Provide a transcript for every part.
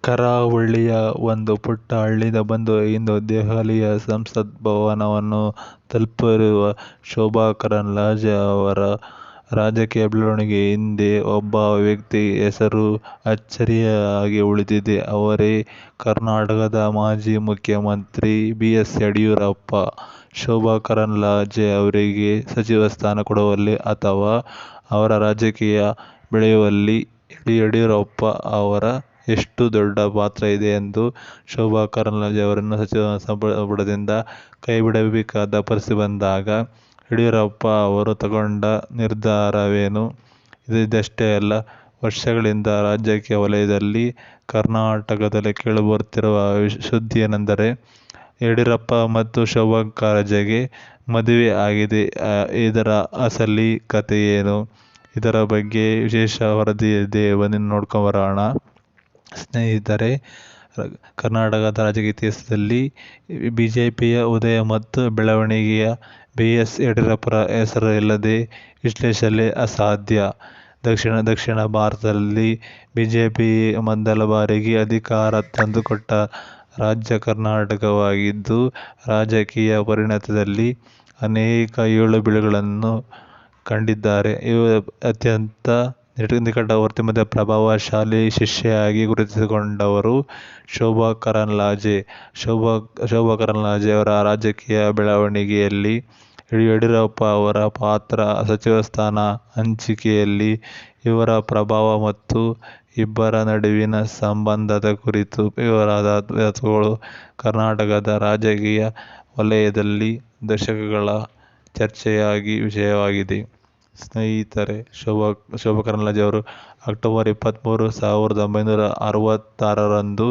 ಕರಾವಳಿಯ ಒಂದು ಪುಟ್ಟ ಹಳ್ಳಿಯಿಂದ ಬಂದು ಇಂದು ದೆಹಲಿಯ ಸಂಸತ್ ಭವನವನ್ನು ತಲುಪಿರುವ ಶೋಭಾ ಕರಂದ್ಲಾಜೆ ಅವರ ರಾಜಕೀಯ ಬೆಳವಣಿಗೆ ಹಿಂದೆ ಒಬ್ಬ ವ್ಯಕ್ತಿ ಹೆಸರು ಅಚ್ಚರಿಯಾಗಿ ಉಳಿದಿದೆ. ಅವರೇ ಕರ್ನಾಟಕದ ಮಾಜಿ ಮುಖ್ಯಮಂತ್ರಿ ಬಿ. ಎಸ್. ಯಡಿಯೂರಪ್ಪ. ಶೋಭಾ ಕರಂದ್ಲಾಜೆ ಅವರಿಗೆ ಸಚಿವ ಸ್ಥಾನ ಕೊಡುವಲ್ಲಿ ಅಥವಾ ಅವರ ರಾಜಕೀಯ ಬೆಳೆಯುವಲ್ಲಿ ಯಡಿಯೂರಪ್ಪ ಅವರ ಎಷ್ಟು ದೊಡ್ಡ ಪಾತ್ರ ಇದೆ ಎಂದು ಶೋಭಾ ಕರಂದ್ಲಾಜೆ ಅವರನ್ನು ಸಚಿವ ಸಂಪುಟದಿಂದ ಕೈಬಿಡಬೇಕಾದ ಪರಿಸ್ಥಿತಿ ಬಂದಾಗ ಯಡಿಯೂರಪ್ಪ ಅವರು ತಗೊಂಡ ನಿರ್ಧಾರವೇನು? ಇದಷ್ಟೇ ಅಲ್ಲ, ವರ್ಷಗಳಿಂದ ರಾಜಕೀಯ ವಲಯದಲ್ಲಿ ಕರ್ನಾಟಕದಲ್ಲಿ ಕೇಳಿಬರುತ್ತಿರುವ ಸುದ್ದಿ ಏನೆಂದರೆ ಯಡಿಯೂರಪ್ಪ ಮತ್ತು ಶೋಭಾ ಕರಂದ್ಲಾಜೆಗೆ ಮದುವೆ ಆಗಿದೆ. ಇದರ ಅಸಲಿ ಕಥೆ ಏನು? ಇದರ ಬಗ್ಗೆ ವಿಶೇಷ ವರದಿ ಇದೆ, ಬನ್ನಿ ನೋಡ್ಕೊಂಬರೋಣ. ಸ್ನೇಹಿತರೆ, ಕರ್ನಾಟಕದ ರಾಜಕೀಯ ಇತಿಹಾಸದಲ್ಲಿ ಬಿಜೆಪಿಯ ಉದಯ ಮತ್ತು ಬೆಳವಣಿಗೆಯ ಬಿ. ಎಸ್. ಯಡಿಯೂರಪ್ಪರ ಹೆಸರು ಇಲ್ಲದೆ ವಿಶ್ಲೇಷಿಸಲೇ ಅಸಾಧ್ಯ. ದಕ್ಷಿಣ ಭಾರತದಲ್ಲಿ ಬಿಜೆಪಿ ಮೊದಲ ಬಾರಿಗೆ ಅಧಿಕಾರ ತಂದುಕೊಟ್ಟ ರಾಜ್ಯ ಕರ್ನಾಟಕವಾಗಿದ್ದು, ರಾಜಕೀಯ ಪರಿಣತದಲ್ಲಿ ಅನೇಕ ಏಳುಬೀಳುಗಳನ್ನು ಕಂಡಿದ್ದಾರೆ. ಇವು ಅತ್ಯಂತ ನಿಕಟವರ್ತಿ ಮತ್ತು ಪ್ರಭಾವಶಾಲಿ ಶಿಷ್ಯೆಯಾಗಿ ಗುರುತಿಸಿಕೊಂಡವರು ಶೋಭಾ ಕರಂದ್ಲಾಜೆ. ಶೋಭಾ ಕರಂದ್ಲಾಜೆ ಅವರ ರಾಜಕೀಯ ಬೆಳವಣಿಗೆಯಲ್ಲಿ ಯಡಿಯೂರಪ್ಪ ಅವರ ಪಾತ್ರ, ಸಚಿವ ಸ್ಥಾನ ಹಂಚಿಕೆಯಲ್ಲಿ ಇವರ ಪ್ರಭಾವ ಮತ್ತು ಇಬ್ಬರ ನಡುವಿನ ಸಂಬಂಧದ ಕುರಿತು ವಿವರವಾದ ತತ್ವಗಳು ಕರ್ನಾಟಕದ ರಾಜಕೀಯ ವಲಯದಲ್ಲಿ ದಶಕಗಳ ಚರ್ಚೆಯ ವಿಷಯವಾಗಿದೆ. ಸ್ನೇಹಿತರೆ, ಶೋಭಾ ಕರಂದ್ಲಾಜೆ ಅವರು ಅಕ್ಟೋಬರ್ 23, 1966ರಂದು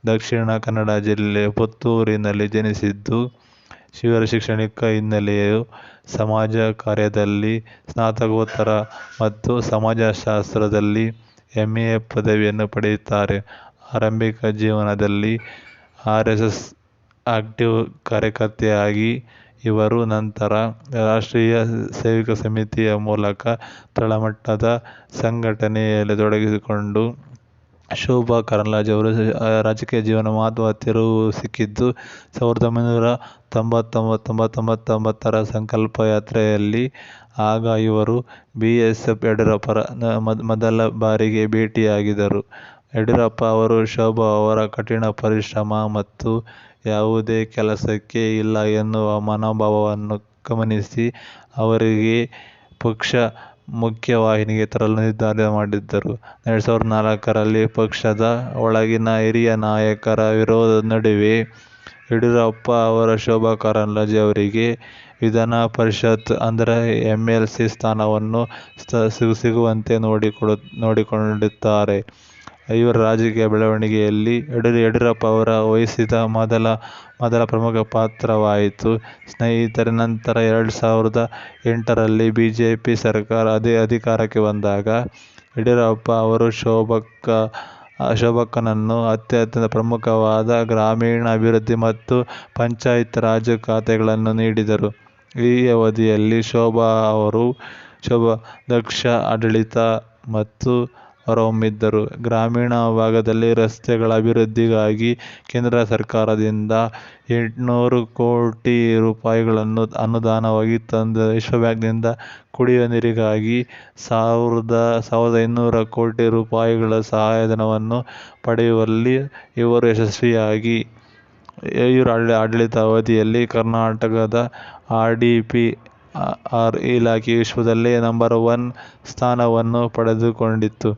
ದಕ್ಷಿಣ ಕನ್ನಡ ಜಿಲ್ಲೆ ಪುತ್ತೂರಿನಲ್ಲಿ ಜನಿಸಿದ್ದು, ಇವರ ಶೈಕ್ಷಣಿಕ ಹಿನ್ನೆಲೆಯು ಸಮಾಜ ಕಾರ್ಯದಲ್ಲಿ ಸ್ನಾತಕೋತ್ತರ ಮತ್ತು ಸಮಾಜಶಾಸ್ತ್ರದಲ್ಲಿ MA ಪದವಿಯನ್ನು ಪಡೆಯುತ್ತಾರೆ. ಆರಂಭಿಕ ಜೀವನದಲ್ಲಿ RSS ಆಕ್ಟಿವ್ ಕಾರ್ಯಕರ್ತೆಯಾಗಿ ಇವರು ನಂತರ ರಾಷ್ಟ್ರೀಯ ಸೇವಕ ಸಮಿತಿಯ ಮೂಲಕ ತಳಮಟ್ಟದ ಸಂಘಟನೆಯಲ್ಲಿ ತೊಡಗಿಸಿಕೊಂಡು ಶೋಭಾ ಕರಂದ್ಲಾಜೆ ಅವರು ರಾಜಕೀಯ ಜೀವನ ಮಹತ್ವದ ತಿರುವು ಸಿಕ್ಕಿದ್ದು 1999ರ ಸಂಕಲ್ಪ ಯಾತ್ರೆಯಲ್ಲಿ. ಆಗ ಇವರು BSF ಯಡಿಯೂರಪ್ಪರ ಮೊದಲ ಬಾರಿಗೆ ಭೇಟಿಯಾಗಿದ್ದರು. ಯಡಿಯೂರಪ್ಪ ಅವರು ಶೋಭಾ ಅವರ ಕಠಿಣ ಪರಿಶ್ರಮ ಮತ್ತು ಯಾವುದೇ ಕೆಲಸಕ್ಕೆ ಇಲ್ಲ ಎನ್ನುವ ಮನೋಭಾವವನ್ನು ಗಮನಿಸಿ ಅವರಿಗೆ ಪಕ್ಷ ಮುಖ್ಯವಾಹಿನಿಗೆ ತರಲು ನಿರ್ಧಾರ ಮಾಡಿದ್ದರು. 2004ರಲ್ಲಿ ಪಕ್ಷದ ಒಳಗಿನ ಹಿರಿಯ ನಾಯಕರ ವಿರೋಧದ ನಡುವೆ ಯಡಿಯೂರಪ್ಪ ಅವರು ಶೋಭಾ ಕರಂದ್ಲಾಜೆ ಅವರಿಗೆ ವಿಧಾನ ಪರಿಷತ್ ಅಂದರೆ MLC ಸ್ಥಾನವನ್ನು ಸಿಗುವಂತೆ ನೋಡಿಕೊಳ್ಳುತ್ತಾರೆ. ಇವರ ರಾಜಕೀಯ ಬೆಳವಣಿಗೆಯಲ್ಲಿ ಯಡಿಯೂರಪ್ಪ ಅವರು ವಹಿಸಿದ ಮೊದಲ ಪ್ರಮುಖ ಪಾತ್ರವಾಯಿತು. ಸ್ನೇಹಿತರೆ, ನಂತರ 2008ರಲ್ಲಿ ಬಿಜೆಪಿ ಸರ್ಕಾರ ಅಧಿಕಾರಕ್ಕೆ ಬಂದಾಗ ಯಡಿಯೂರಪ್ಪ ಅವರು ಶೋಭಾಕ್ಕನನ್ನು ಅತ್ಯಂತ ಪ್ರಮುಖವಾದ ಗ್ರಾಮೀಣ ಅಭಿವೃದ್ಧಿ ಮತ್ತು ಪಂಚಾಯತ್ ರಾಜ್ ಖಾತೆಗಳನ್ನು ನೀಡಿದರು. ಈ ಅವಧಿಯಲ್ಲಿ ಶೋಭಾ ದಕ್ಷ ಆಡಳಿತ ಮತ್ತು ಹೊರಹೊಮ್ಮಿದ್ದರು. ಗ್ರಾಮೀಣ ಭಾಗದಲ್ಲಿ ರಸ್ತೆಗಳ ಅಭಿವೃದ್ಧಿಗಾಗಿ ಕೇಂದ್ರ ಸರ್ಕಾರದಿಂದ 800 ಕೋಟಿ ರೂಪಾಯಿಗಳನ್ನು ಅನುದಾನವಾಗಿ ತಂದು, ವಿಶ್ವಬ್ಯಾಂಕ್ನಿಂದ ಕುಡಿಯುವ ನೀರಿಗಾಗಿ 1500 ಕೋಟಿ ರೂಪಾಯಿಗಳ ಸಹಾಯಧನವನ್ನು ಪಡೆಯುವಲ್ಲಿ ಇವರು ಯಶಸ್ವಿಯಾಗಿ. ಇವರ ಆಡಳಿತ ಅವಧಿಯಲ್ಲಿ ಕರ್ನಾಟಕದ RDPR ಇಲಾಖೆ ವಿಶ್ವದಲ್ಲೇ ನಂಬರ್ 1 ಸ್ಥಾನವನ್ನು ಪಡೆದುಕೊಂಡಿತ್ತು.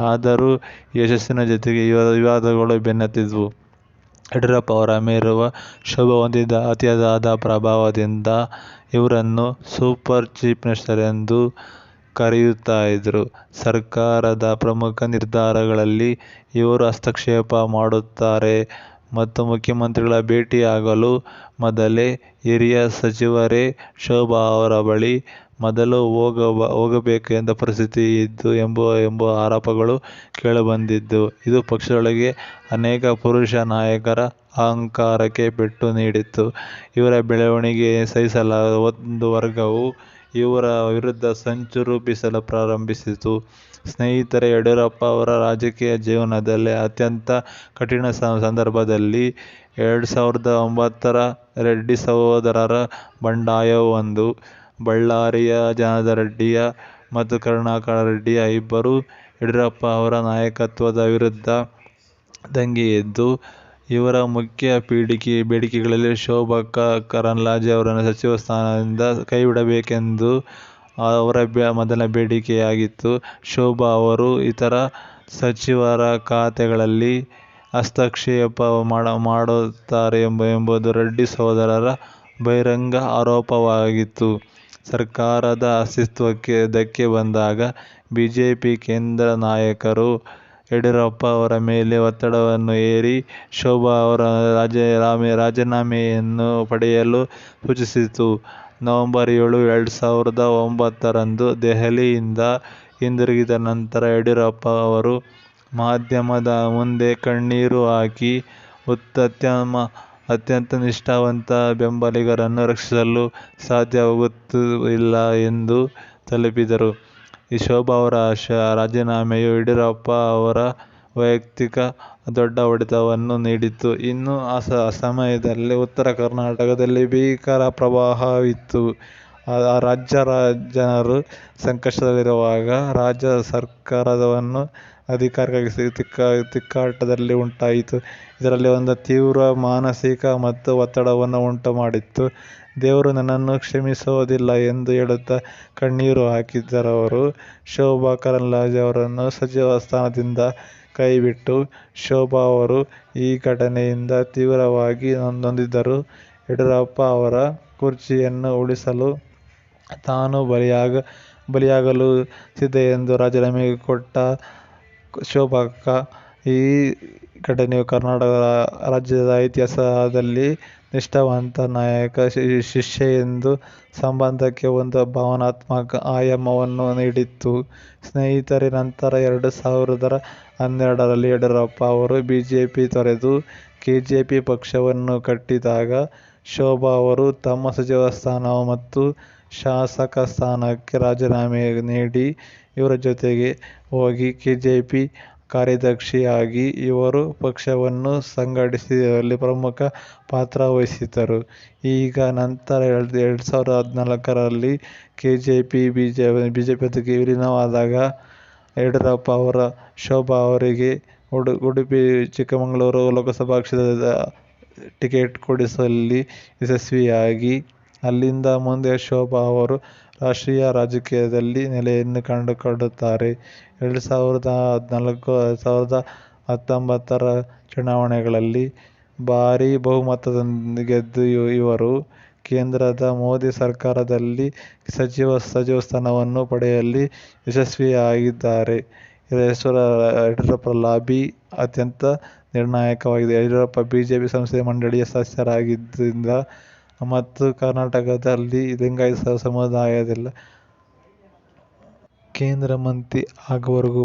ಆದರೂ ಯಶಸ್ಸಿನ ಜೊತೆಗೆ ವಿವಾದಗಳು ಬೆನ್ನತ್ತಿದ್ವು. ಯಡಿಯೂರಪ್ಪ ಅವರ ಮೇಲಿರುವ ಶೋಭಾ ಹೊಂದಿದ್ದ ಅತಿಯಾದ ಪ್ರಭಾವದಿಂದ ಇವರನ್ನು ಸೂಪರ್ ಚೀಫ್ ಮಿನಿಸ್ಟರ್ ಎಂದು ಕರೆಯುತ್ತಾ ಇದ್ರು. ಸರ್ಕಾರದ ಪ್ರಮುಖ ನಿರ್ಧಾರಗಳಲ್ಲಿ ಇವರು ಹಸ್ತಕ್ಷೇಪ ಮಾಡುತ್ತಾರೆ ಮತ್ತು ಮುಖ್ಯಮಂತ್ರಿಗಳ ಭೇಟಿಯಾಗಲು ಮೊದಲೇ ಹಿರಿಯ ಸಚಿವರೇ ಶೋಭಾ ಅವರ ಬಳಿ ಮೊದಲು ಹೋಗಬೇಕು ಎಂಬ ಪರಿಸ್ಥಿತಿ ಇತ್ತು ಎಂಬ ಆರೋಪಗಳು ಕೇಳಿಬಂದಿದ್ದು, ಇದು ಪಕ್ಷದೊಳಗೆ ಅನೇಕ ಪುರುಷ ನಾಯಕರ ಅಹಂಕಾರಕ್ಕೆ ಪೆಟ್ಟು ನೀಡಿತ್ತು. ಇವರ ಬೆಳವಣಿಗೆ ಸಹಿಸಲಾಗದ ಒಂದು ವರ್ಗವು ಇವರ ವಿರುದ್ಧ ಸಂಚು ರೂಪಿಸಲು ಪ್ರಾರಂಭಿಸಿತು. ಸ್ನೇಹಿತರೆ, ಯಡಿಯೂರಪ್ಪ ಅವರ ರಾಜಕೀಯ ಜೀವನದಲ್ಲಿ ಅತ್ಯಂತ ಕಠಿಣ ಸಂದರ್ಭದಲ್ಲಿ 2009ರ ರೆಡ್ಡಿ ಸಹೋದರರ ಬಂಡಾಯವೊಂದು. ಬಳ್ಳಾರಿಯ ಜನಾರ್ದನ ರೆಡ್ಡಿ ಮತ್ತು ಕರುಣಾಕರ ರೆಡ್ಡಿ ಇಬ್ಬರೂ ಯಡಿಯೂರಪ್ಪ ಅವರ ನಾಯಕತ್ವದ ವಿರುದ್ಧ ದಂಗೆ ಎದ್ದು, ಇವರ ಮುಖ್ಯ ಬೇಡಿಕೆಗಳಲ್ಲಿ ಶೋಭಾ ಕರಂದ್ಲಾಜೆ ಅವರನ್ನು ಸಚಿವ ಸ್ಥಾನದಿಂದ ಕೈಬಿಡಬೇಕೆಂದು ಅವರ ಮೊದಲ ಬೇಡಿಕೆಯಾಗಿತ್ತು. ಶೋಭಾ ಅವರು ಇತರ ಸಚಿವರ ಖಾತೆಗಳಲ್ಲಿ ಹಸ್ತಕ್ಷೇಪ ಮಾಡುತ್ತಾರೆ ಎಂಬುದು ರೆಡ್ಡಿ ಸಹೋದರರ ಬಹಿರಂಗ ಆರೋಪವಾಗಿತ್ತು. ಸರ್ಕಾರದ ಅಸ್ತಿತ್ವಕ್ಕೆ ಧಕ್ಕೆ ಬಂದಾಗ ಬಿಜೆಪಿ ಕೇಂದ್ರ ನಾಯಕರು ಯಡಿಯೂರಪ್ಪ ಅವರ ಮೇಲೆ ಒತ್ತಡವನ್ನು ಹೇರಿ ಶೋಭಾ ಅವರ ರಾಜೀನಾಮೆಯನ್ನು ಪಡೆಯಲು ಸೂಚಿಸಿತು. ನವೆಂಬರ್ 7, 2009ರಂದು ದೆಹಲಿಯಿಂದ ಹಿಂದಿರುಗಿದ ನಂತರ ಯಡಿಯೂರಪ್ಪ ಅವರು ಮಾಧ್ಯಮದ ಮುಂದೆ ಕಣ್ಣೀರು ಹಾಕಿ ಅತ್ಯಂತ ನಿಷ್ಠಾವಂತ ಬೆಂಬಲಿಗರನ್ನು ರಕ್ಷಿಸಲು ಸಾಧ್ಯವಾಗುತ್ತಿಲ್ಲ ಎಂದು ತಲಪಿದರು. ಶೋಭಾ ಅವರ ರಾಜೀನಾಮೆಯು ಯಡಿಯೂರಪ್ಪ ಅವರ ವೈಯಕ್ತಿಕ ದೊಡ್ಡ ಹೊಡೆತವನ್ನು ನೀಡಿತು. ಇನ್ನು ಆ ಸಮಯದಲ್ಲಿ ಉತ್ತರ ಕರ್ನಾಟಕದಲ್ಲಿ ಭೀಕರ ಪ್ರವಾಹವಿತ್ತು. ರಾಜ್ಯ ಜನರು ಸಂಕಷ್ಟದಲ್ಲಿರುವಾಗ ರಾಜ್ಯ ಸರ್ಕಾರವನ್ನು ಅಧಿಕಾರಕ್ಕಾಗಿ ತಿಕ್ಕಾಟದಲ್ಲಿ ಉಂಟಾಯಿತು. ಇದರಲ್ಲಿ ಒಂದು ತೀವ್ರ ಮಾನಸಿಕ ಮತ್ತು ಒತ್ತಡವನ್ನು ಉಂಟು ಮಾಡಿತ್ತು. ದೇವರು ನನ್ನನ್ನು ಕ್ಷಮಿಸುವುದಿಲ್ಲ ಎಂದು ಹೇಳುತ್ತಾ ಕಣ್ಣೀರು ಹಾಕಿದವರು ಶೋಭಾ ಕರಂದ್ಲಾಜೆ ಅವರನ್ನು ಸಚಿವ ಸ್ಥಾನದಿಂದ ಕೈಬಿಟ್ಟು. ಶೋಭಾ ಅವರು ಈ ಘಟನೆಯಿಂದ ತೀವ್ರವಾಗಿ ನೊಂದಿದ್ದರು. ಯಡಿಯೂರಪ್ಪ ಅವರ ಕುರ್ಚಿಯನ್ನು ಉಳಿಸಲು ತಾನು ಬಲಿಯಾಗಲು ಸಿದ್ಧ ಎಂದು ರಾಜೀನಾಮೆ ಕೊಟ್ಟ ಶೋಭಾಕ್ಕ ಈ ಘಟನೆಯು ಕರ್ನಾಟಕ ರಾಜ್ಯದ ಇತಿಹಾಸದಲ್ಲಿ ನಿಷ್ಠಾವಂತ ನಾಯಕ-ಶಿಷ್ಯ ಎಂಬ ಸಂಬಂಧಕ್ಕೆ ಒಂದು ಭಾವನಾತ್ಮಕ ಆಯಾಮವನ್ನು ನೀಡಿತು. ಸ್ನೇಹಿತರೆ, ನಂತರ 2012ರಲ್ಲಿ ಯಡಿಯೂರಪ್ಪ ಅವರು ಬಿಜೆಪಿ ತೊರೆದು ಕೆಜೆಪಿ ಪಕ್ಷವನ್ನು ಕಟ್ಟಿದಾಗ ಶೋಭಾ ಅವರು ತಮ್ಮ ಸಚಿವ ಸ್ಥಾನ ಮತ್ತು ಶಾಸಕ ಸ್ಥಾನಕ್ಕೆ ರಾಜೀನಾಮೆ ನೀಡಿ ಇವರ ಜೊತೆಗೆ ಹೋಗಿ ಕೆಜೆಪಿ ಕಾರ್ಯದರ್ಶಿಯಾಗಿ ಇವರು ಪಕ್ಷವನ್ನು ಸಂಘಟಿಸುವಲ್ಲಿ ಪ್ರಮುಖ ಪಾತ್ರ ವಹಿಸಿದರು. ಈಗ ನಂತರ 2014ರಲ್ಲಿ ಕೆಜೆಪಿ ಬಿಜೆಪಿಯೊಂದಿಗೆ ವಿಲೀನವಾದಾಗ ಯಡಿಯೂರಪ್ಪ ಅವರು ಶೋಭಾ ಅವರಿಗೆ ಉಡುಪಿ ಚಿಕ್ಕಮಗಳೂರು ಲೋಕಸಭಾ ಕ್ಷೇತ್ರದ ಟಿಕೆಟ್ ಕೊಡಿಸುವಲ್ಲಿ ಯಶಸ್ವಿಯಾಗಿ ಅಲ್ಲಿಂದ ಮುಂದೆ ಶೋಭಾ ಅವರು ರಾಷ್ಟ್ರೀಯ ರಾಜಕೀಯದಲ್ಲಿ ನೆಲೆಯನ್ನು ಕಂಡುಕೊಳ್ಳುತ್ತಾರೆ. 2014-2019ರ ಚುನಾವಣೆಗಳಲ್ಲಿ ಭಾರೀ ಬಹುಮತದಿಂದ ಗೆದ್ದು ಇವರು ಕೇಂದ್ರದ ಮೋದಿ ಸರ್ಕಾರದಲ್ಲಿ ಸಚಿವ ಸ್ಥಾನವನ್ನು ಪಡೆಯುವಲ್ಲಿ ಯಶಸ್ವಿಯಾಗಿದ್ದಾರೆ. ಯಡಿಯೂರಪ್ಪರ ಲಾಬಿ ಅತ್ಯಂತ ನಿರ್ಣಾಯಕವಾಗಿದೆ. ಯಡಿಯೂರಪ್ಪ ಬಿಜೆಪಿ ಸಂಸದೀಯ ಮಂಡಳಿಯ ಸದಸ್ಯರಾಗಿದ್ದರಿಂದ ಮತ್ತು ಕರ್ನಾಟಕದಲ್ಲಿ ಲಿಂಗಾಯತ ಸಮುದಾಯದ ಕೇಂದ್ರ ಮಂತ್ರಿ ಆಗುವವರೆಗೂ